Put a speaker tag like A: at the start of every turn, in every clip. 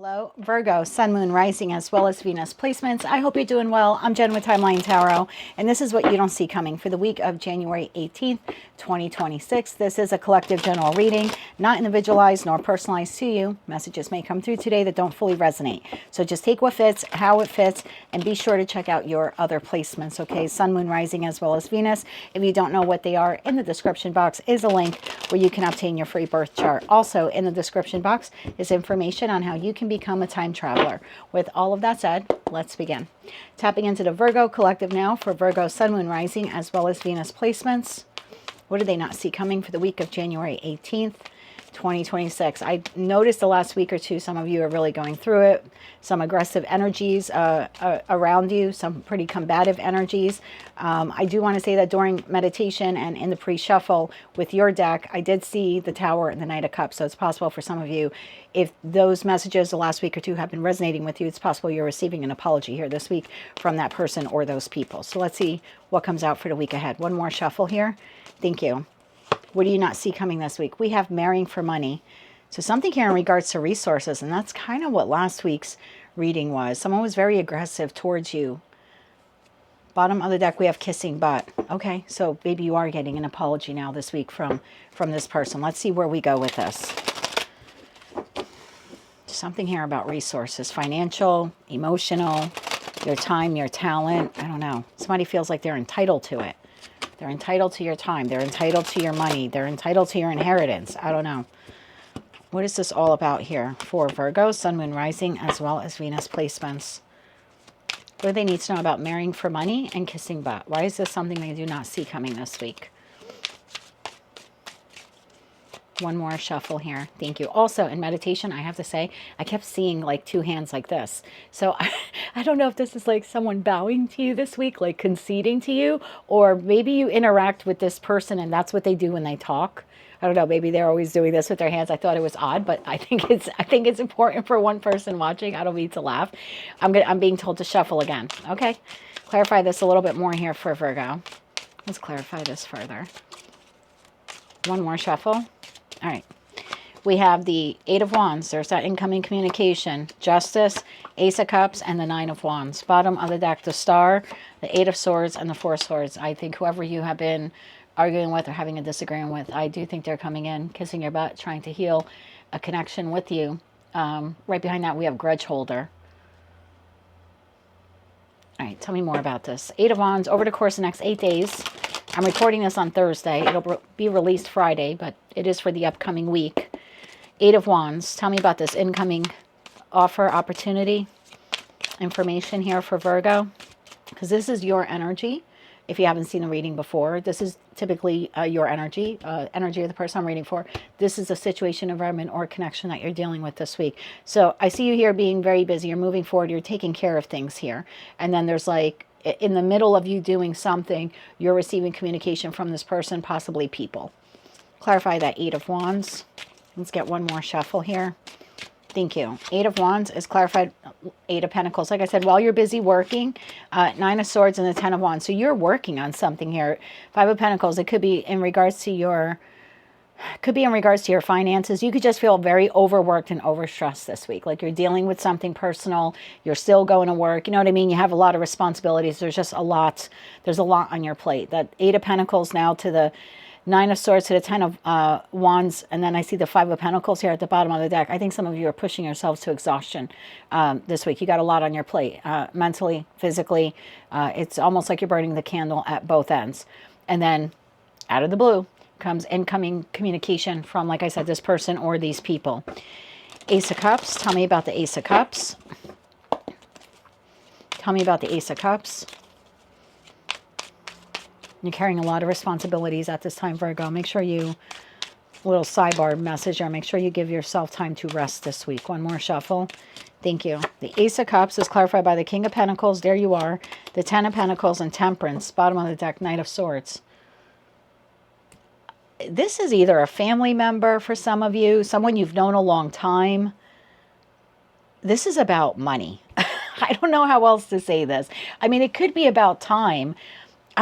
A: Hello, Virgo, Sun, Moon, Rising, as well as Venus placements. I hope you're doing well. I'm Jen with Timeline Tarot, and this is what you don't see coming for the week of January 18th, 2026. This is a collective general reading, not individualized nor personalized to you. Messages may come through today that don't fully resonate. So just take what fits, how it fits, and be sure to check out your other placements, okay? Sun, Moon, Rising, as well as Venus. If you don't know what they are, in the description box is a link where you can obtain your free birth chart. Also, in the description box is information on how you can become a time traveler. With all of that said, let's begin. Tapping into the Virgo collective now for Virgo, Sun, Moon, Rising, as well as Venus placements. What do they not see coming for the week of January 18th, 2026? I noticed the last week or two, some of you are really going through it. Some aggressive energies around you, some pretty combative energies. I do want to say that during meditation and in the pre-shuffle with your deck, I did see the Tower and the Knight of Cups. So it's possible for some of you, if those messages the last week or two have been resonating with you, it's possible you're receiving an apology here this week from that person or those people. So let's see what comes out for the week ahead. One more shuffle here. Thank you. What do you not see coming this week? We have marrying for money. So something here in regards to resources, and that's kind of what last week's reading was. Someone was very aggressive towards you. Bottom of the deck, we have kissing butt. Okay, so maybe you are getting an apology now this week from this person. Let's see where we go with this. Something here about resources, financial, emotional, your time, your talent. I don't know. Somebody feels like they're entitled to it. They're entitled to your time. They're entitled to your money. They're entitled to your inheritance. I don't know. What is this all about here for Virgo, Sun, Moon, Rising, as well as Venus placements? What do they need to know about marrying for money and kissing butt? Why is this something they do not see coming this week? One more shuffle here. Thank you. Also, in meditation, I have to say, I kept seeing like two hands like this. So I don't know if this is like someone bowing to you this week, like conceding to you, or maybe you interact with this person and that's what they do when they talk. I don't know. Maybe they're always doing this with their hands. I thought it was odd, but I think it's important for one person watching. I don't mean to laugh. I'm being told to shuffle again. Okay. Clarify this a little bit more here for Virgo. Let's clarify this further. One more shuffle. All right. We have the Eight of Wands. There's that incoming communication. Justice, Ace of Cups, and the Nine of Wands. Bottom of the deck, the Star, the Eight of Swords, and the Four of Swords. I think whoever you have been arguing with or having a disagreement with, I do think they're coming in, kissing your butt, trying to heal a connection with you. Right behind that, we have Grudge Holder. All right, tell me more about this. Eight of Wands, over the course of the next 8 days. I'm recording this on Thursday. It'll be released Friday, but it is for the upcoming week. Eight of Wands. Tell me about this incoming offer, opportunity, information here for Virgo. Because this is your energy. If you haven't seen the reading before, this is typically your energy of the person I'm reading for. This is a situation, environment, or connection that you're dealing with this week. So I see you here being very busy. You're moving forward. You're taking care of things here. And then there's like, in the middle of you doing something, you're receiving communication from this person, possibly people. Clarify that Eight of Wands. Let's get one more shuffle here. Thank you. Eight of Wands is clarified. Eight of Pentacles. Like I said, while you're busy working, Nine of Swords and the Ten of Wands. So you're working on something here. Five of Pentacles. It could be in regards to your finances. You could just feel very overworked and overstressed this week. Like you're dealing with something personal. You're still going to work. You know what I mean? You have a lot of responsibilities. There's just a lot. There's a lot on your plate. That Eight of Pentacles now to the Nine of Swords to the Ten of Wands. And then I see the Five of Pentacles here at the bottom of the deck. I think some of you are pushing yourselves to exhaustion this week. You got a lot on your plate, mentally, physically. It's almost like you're burning the candle at both ends. And then out of the blue comes incoming communication from, like I said, this person or these people. Ace of Cups. Tell me about the Ace of Cups. Tell me about the Ace of Cups. You're carrying a lot of responsibilities at this time, Virgo. Make sure you, little sidebar message here, make sure you give yourself time to rest this week. One more shuffle. Thank you. The Ace of Cups is clarified by the King of Pentacles. There you are. The Ten of Pentacles and Temperance. Bottom of the deck, Knight of Swords. This is either a family member for some of you, someone you've known a long time. This is about money. I don't know how else to say this. I mean, it could be about time.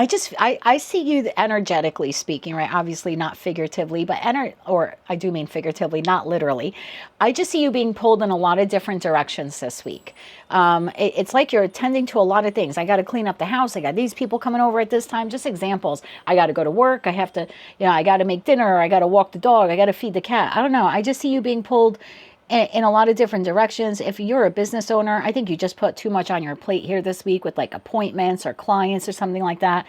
A: I see you energetically speaking, right? Obviously not figuratively, but or I do mean figuratively, not literally. I just see you being pulled in a lot of different directions this week. It's like you're attending to a lot of things. I got to clean up the house. I got these people coming over at this time. Just examples. I got to go to work. I have to, I got to make dinner. I got to walk the dog. I got to feed the cat. I don't know. I just see you being pulled in a lot of different directions. If you're a business owner, I think you just put too much on your plate here this week with like appointments or clients or something like that.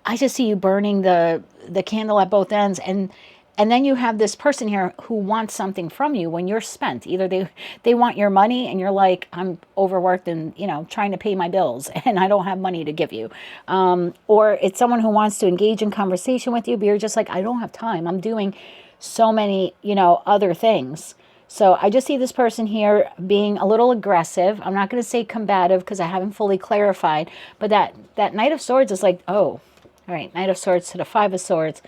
A: I just see you burning the candle at both ends, and then you have this person here who wants something from you when you're spent. Either they want your money and you're like, I'm overworked and trying to pay my bills and I don't have money to give you, or it's someone who wants to engage in conversation with you, but you're just like, I don't have time. I'm doing so many other things. So I just see this person here being a little aggressive. I'm not going to say combative because I haven't fully clarified. But that Knight of Swords is like, oh, all right, Knight of Swords to the Five of Swords,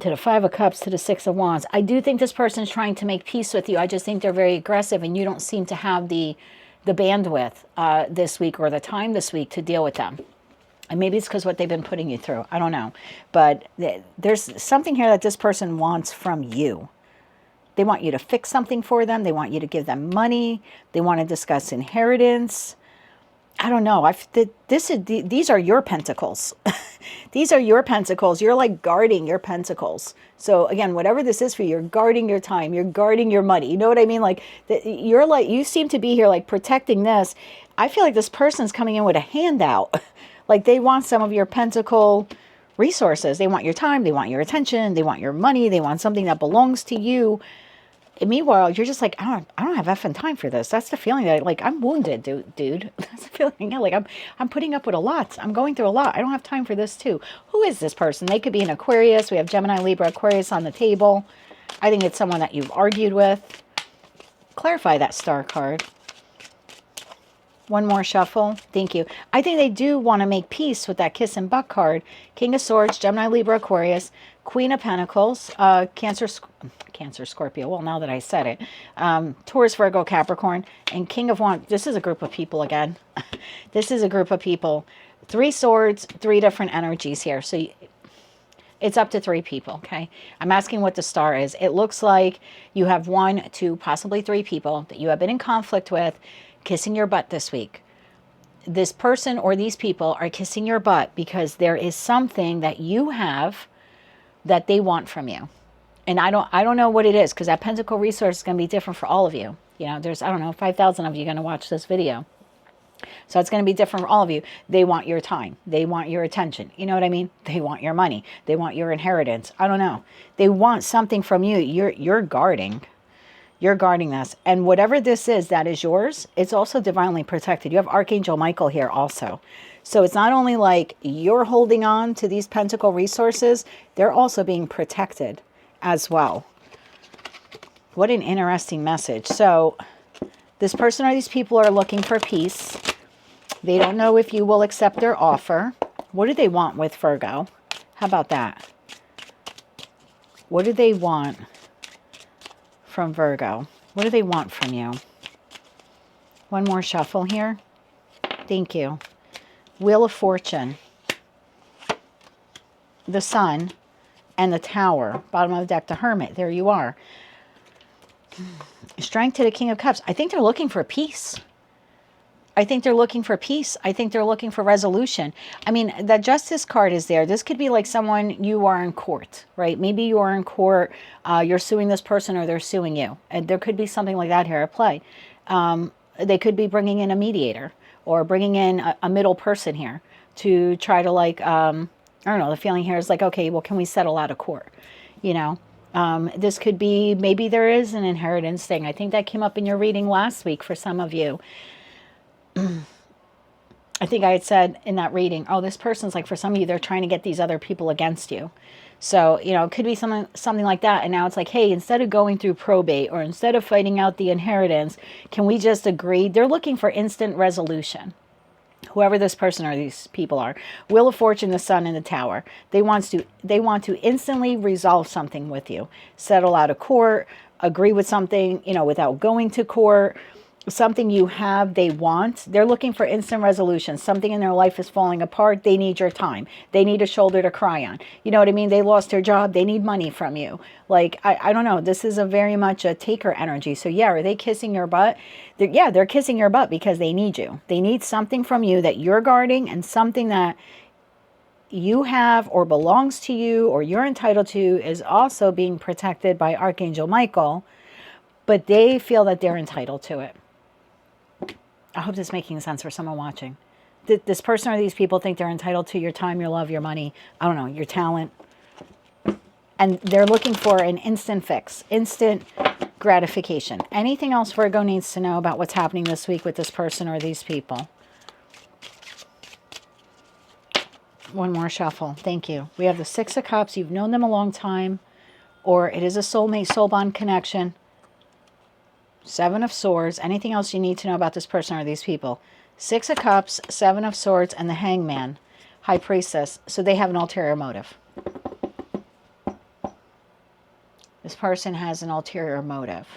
A: to the Five of Cups, to the Six of Wands. I do think this person's trying to make peace with you. I just think they're very aggressive and you don't seem to have the bandwidth this week or the time this week to deal with them. And maybe it's because what they've been putting you through. I don't know. But there's something here that this person wants from you. They want you to fix something for them. They want you to give them money. They want to discuss inheritance. I don't know. These are your pentacles. These are your pentacles. You're like guarding your pentacles. So again, whatever this is for you, you're guarding your time. You're guarding your money. You know what I mean? Like you seem to be here like protecting this. I feel like this person's coming in with a handout. Like they want some of your pentacle resources. They want your time. They want your attention. They want your money. They want something that belongs to you. And meanwhile, you're just like, I don't have effing time for this. That's the feeling that like I'm wounded, dude. That's the feeling. Yeah, like I'm putting up with a lot. I'm going through a lot. I don't have time for this too. Who is this person? They could be an Aquarius. We have Gemini, Libra, Aquarius on the table. I think it's someone that you've argued with. Clarify that star card. One more shuffle. Thank you. I think they do want to make peace with that kiss and buck card. King of Swords, Gemini, Libra, Aquarius, Queen of Pentacles, Cancer, Scorpio. Well, now that I said it. Taurus, Virgo, Capricorn, and King of Wands. This is a group of people again. This is a group of people. 3 swords, 3 different energies here. So it's up to 3 people, okay? I'm asking what the star is. It looks like you have 1, 2, possibly 3 people that you have been in conflict with, kissing your butt this week. This person or these people are kissing your butt because there is something that you have that they want from you. And I don't know what it is, because that pentacle resource is going to be different for all of you. There's, I don't know, 5,000 of you going to watch this video. So it's going to be different for all of you. They want your time. They want your attention. You know what I mean? They want your money. They want your inheritance. I don't know. They want something from you. You're guarding. You're guarding this. And whatever this is that is yours, it's also divinely protected. You have Archangel Michael here also. So it's not only like you're holding on to these pentacle resources, they're also being protected as well. What an interesting message. So this person or these people are looking for peace. They don't know if you will accept their offer. What do they want with Virgo? How about that? What do they want from Virgo? What do they want from you? One more shuffle here. Thank you. Wheel of Fortune. The Sun and the Tower. Bottom of the deck, the Hermit. There you are. Strength to the King of Cups. I think they're looking for peace. I think they're looking for peace. I think they're looking for resolution. I mean, the Justice card is there. This could be like someone you are in court, right? Maybe you are in court, you're suing this person or they're suing you. And there could be something like that here at play. They could be bringing in a mediator or bringing in a middle person here to try to like, I don't know, the feeling here is like, okay, well, can we settle out of court? This could be, maybe there is an inheritance thing. I think that came up in your reading last week for some of you. I think I had said in that reading, oh, this person's like, for some of you, they're trying to get these other people against you. So, it could be something like that. And now it's like, hey, instead of going through probate or instead of fighting out the inheritance, can we just agree? They're looking for instant resolution. Whoever this person or these people are. Wheel of Fortune, the Sun, and the Tower. They want to instantly resolve something with you. Settle out of court, agree with something, without going to court. something you have, they want. They're looking for instant resolution. Something in their life is falling apart. They need your time. They need a shoulder to cry on. You know what I mean? They lost their job. They need money from you. Like, I don't know. This is a very much a taker energy. So yeah, are they kissing your butt? Yeah, they're kissing your butt because they need you. They need something from you that you're guarding, and something that you have or belongs to you or you're entitled to is also being protected by Archangel Michael, but they feel that they're entitled to it. I hope this is making sense for someone watching. This person or these people think they're entitled to your time, your love, your money, I don't know, your talent. And they're looking for an instant fix, instant gratification. Anything else Virgo needs to know about what's happening this week with this person or these people? One more shuffle. Thank you. We have the Six of Cups. You've known them a long time, or it is a soulmate, soul bond connection. Seven of Swords. Anything else you need to know about this person or these people? Six of Cups, Seven of Swords, and the Hangman, High Priestess. So they have an ulterior motive. This person has an ulterior motive.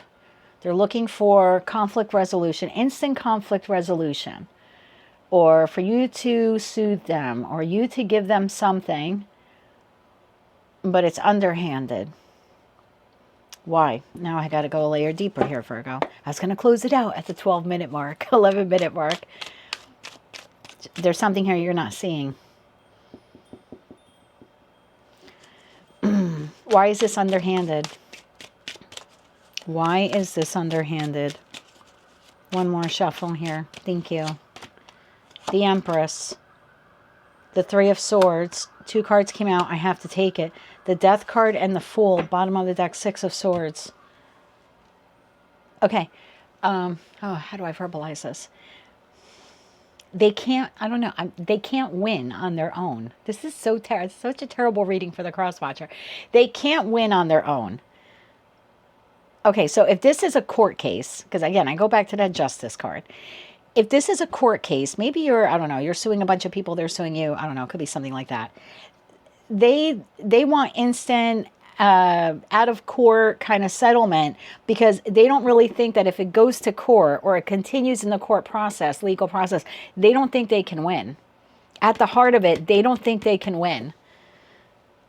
A: They're looking for conflict resolution, instant conflict resolution, or for you to soothe them, or you to give them something, but it's underhanded. Why? Now I got to go a layer deeper here, Virgo. I was going to close it out at the 12-minute mark, 11-minute mark. There's something here you're not seeing. Why is this underhanded? Why is this underhanded? One more shuffle here. Thank you. The Empress. The Three of Swords. Two cards came out. I have to take it. The Death card and the Fool. Bottom of the deck, Six of Swords. Okay. Oh, how do I verbalize this? They can't, I don't know, they can't win on their own. This is so it's such a terrible reading for the cross-watcher. They can't win on their own. Okay, so if this is a court case, because again, I go back to that Justice card. If this is a court case, maybe you're, I don't know, you're suing a bunch of people, they're suing you. I don't know, it could be something like that. They want instant out of court kind of settlement, because they don't really think that if it goes to court or it continues in the court process, legal process, they don't think they can win. At the heart of it, they don't think they can win.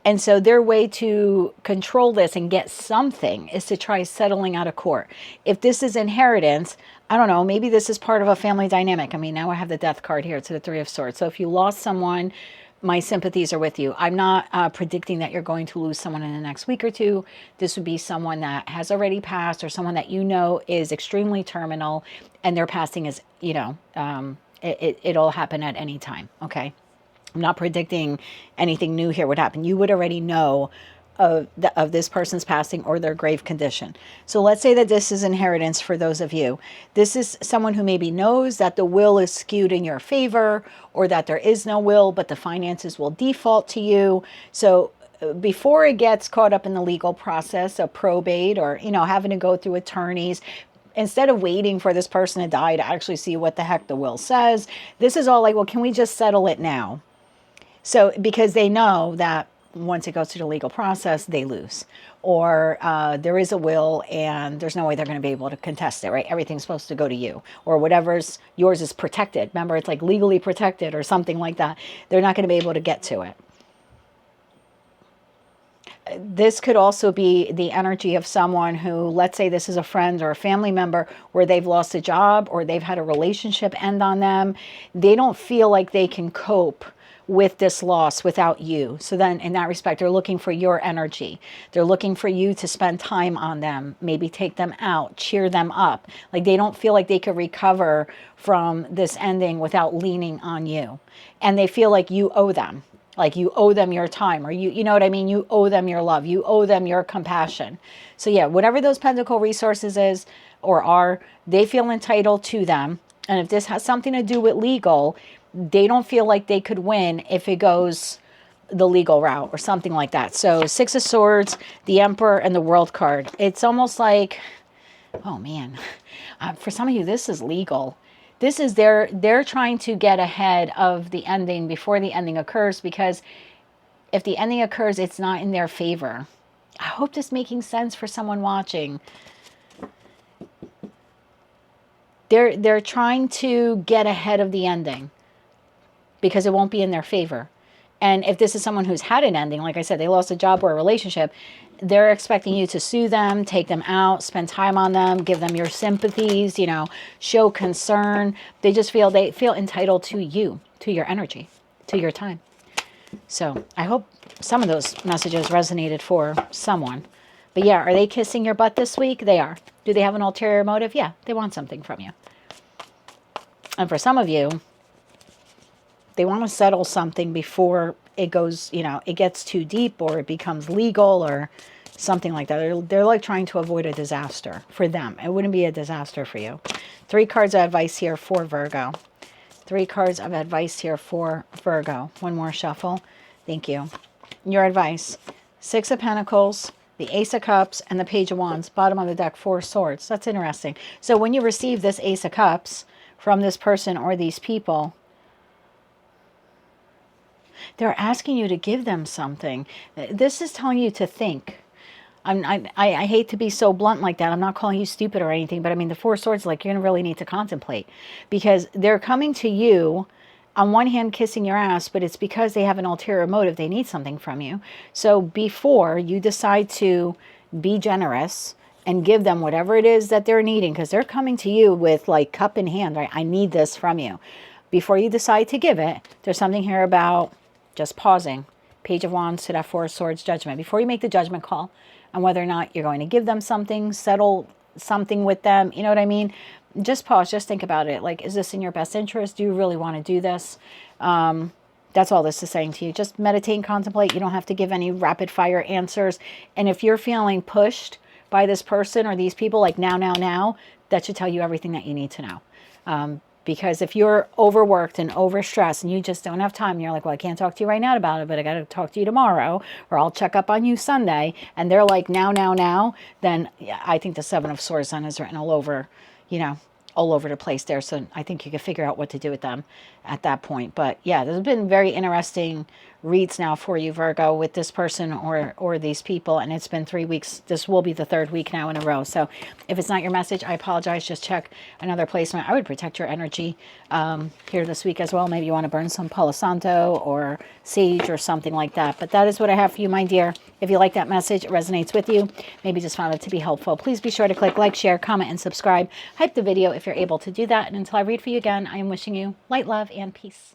A: And so their way to control this and get something is to try settling out of court. If this is inheritance, I don't know, maybe this is part of a family dynamic. I mean, now I have the Death card here to the Three of Swords. So if you lost someone, my sympathies are with you. I'm not predicting that you're going to lose someone in the next week or two. This would be someone that has already passed, or someone that you know is extremely terminal, and their passing is, you know, it'll happen at any time, okay? I'm not predicting anything new here would happen. You would already know of this person's passing or their grave condition. So let's say that this is inheritance for those of you. This is someone who maybe knows that the will is skewed in your favor, or that there is no will, but the finances will default to you. So before it gets caught up in the legal process of probate, or, you know, having to go through attorneys, instead of waiting for this person to die to actually see what the heck the will says, this is all like, well, can we just settle it now? So because they know that once it goes through the legal process, they lose. Or there is a will and there's no way they're going to be able to contest it, right? Everything's supposed to go to you. Or whatever's yours is protected. Remember, it's like legally protected or something like that. They're not going to be able to get to it. This could also be the energy of someone who, let's say this is a friend or a family member, where they've lost a job or they've had a relationship end on them. They don't feel like they can cope with this loss without you. So then in that respect, they're looking for your energy. They're looking for you to spend time on them, maybe take them out, cheer them up. Like they don't feel like they could recover from this ending without leaning on you. And they feel like you owe them. Like you owe them your time, or you know what I mean? You owe them your love. You owe them your compassion. So yeah, whatever those pentacle resources is or are, they feel entitled to them. And if this has something to do with legal, they don't feel like they could win if it goes the legal route or something like that. So Six of Swords, the Emperor, and the World card. It's almost like, oh man, for some of you, this is legal. This is they're trying to get ahead of the ending before the ending occurs, because if the ending occurs, it's not in their favor. I hope this is making sense for someone watching. They're trying to get ahead of the ending because it won't be in their favor. And if this is someone who's had an ending, like I said, they lost a job or a relationship, they're expecting you to sue them, take them out, spend time on them, give them your sympathies, you know, show concern. They feel entitled to you, to your energy, to your time. So I hope some of those messages resonated for someone. But yeah, are they kissing your butt this week? They are. Do they have an ulterior motive? Yeah, they want something from you. And for some of you, they want to settle something before it goes, you know, it gets too deep or it becomes legal or something like that. They're like trying to avoid a disaster for them. It wouldn't be a disaster for you. 3 cards of advice here for Virgo. 3 cards of advice here for Virgo. One more shuffle. Thank you. Your advice. 6 of Pentacles, the Ace of Cups, and the Page of Wands. Bottom of the deck, 4 swords. That's interesting. So when you receive this Ace of Cups from this person or these people, they're asking you to give them something. This is telling you to think. I hate to be so blunt like that. I'm not calling you stupid or anything, but I mean, the 4 swords, like, you're going to really need to contemplate because they're coming to you on one hand kissing your ass, but it's because they have an ulterior motive. They need something from you. So before you decide to be generous and give them whatever it is that they're needing, because they're coming to you with like cup in hand, right? I need this from you. Before you decide to give it, there's something here about just pausing. Page of Wands to that 4 swords, judgment. Before you make the judgment call on whether or not you're going to give them something, settle something with them, you know what I mean? Just pause, just think about it. Like, is this in your best interest? Do you really want to do this? That's all this is saying to you. Just meditate and contemplate. You don't have to give any rapid fire answers. And if you're feeling pushed by this person or these people, like now, that should tell you everything that you need to know. Because if you're overworked and overstressed and you just don't have time, and you're like, well, I can't talk to you right now about it, but I got to talk to you tomorrow, or I'll check up on you Sunday, and they're like, now, then yeah, I think the 7 of Swords then is written all over, you know, all over the place there. So I think you can figure out what to do with them at that point. But yeah, there's been very interesting reads now for you, Virgo, with this person or these people. And it's been 3 weeks. This will be the 3rd week now in a row. So if it's not your message, I apologize. Just check another placement. I would protect your energy here this week as well. Maybe you want to burn some Palo Santo or sage or something like that. But that is what I have for you, my dear. If you like that message, it resonates with you, maybe just found it to be helpful, please be sure to click like, share, comment, and subscribe. Hype the video if you're able to do that. And until I read for you again, I am wishing you light, love, and peace.